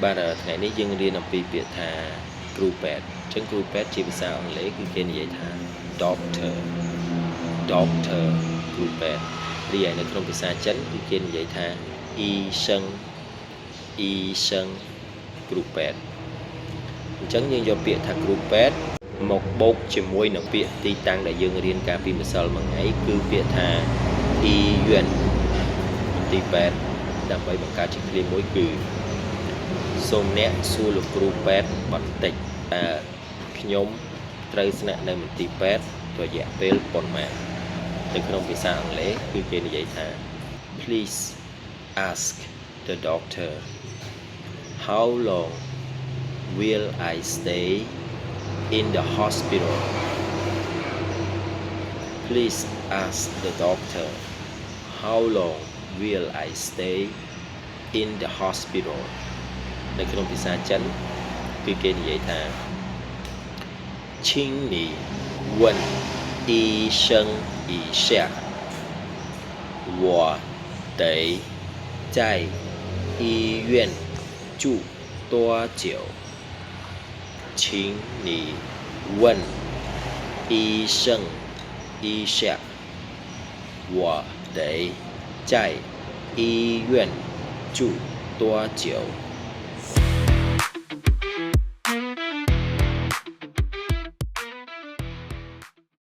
បាទថ្ងៃនេះយើងរៀនអំពីពាក្យថាគ្រូពេទ្យអញ្ចឹងគ្រូពេទ្យជាភាសាអង់គ្លេសគឺគេនិយាយថា doctor គ្រូពេទ្យរីឯនៅក្នុងភាសាចិនគឺគេនិយាយថាអ៊ីសឹងគ្រូពេទ្យអញ្ចឹងយើងយកពាក្យថាគ្រូពេទ្យមកបូកជាមួយនឹងពាក្យទីតាំងដែលយើងរៀនកាលពីម្សិលមិញថ្ងៃគឺពាក្យថាអ៊ីយួនទីពេទ្យដើម្បីបង្កើតជាឃ្លាមួយគឺសូមអ្នកសួរលោកគ្រូពេទ្យបន្តិចតើខ្ញុំត្រូវស្នាក់នៅមន្ទីរពេទ្យរយៈពេលប៉ុន្មាននៅក្នុងភាសាអង់គ្លេសគឺគេនិយាយថា Please ask the doctor how long will I stay in the hospital Please ask the doctor how long will I stay in the hospitalនៅក្នុងភាសាចិនគឺគេនិយាយថា请你问医生一下我得在医院住多久请你问医生一下我得在医院住多久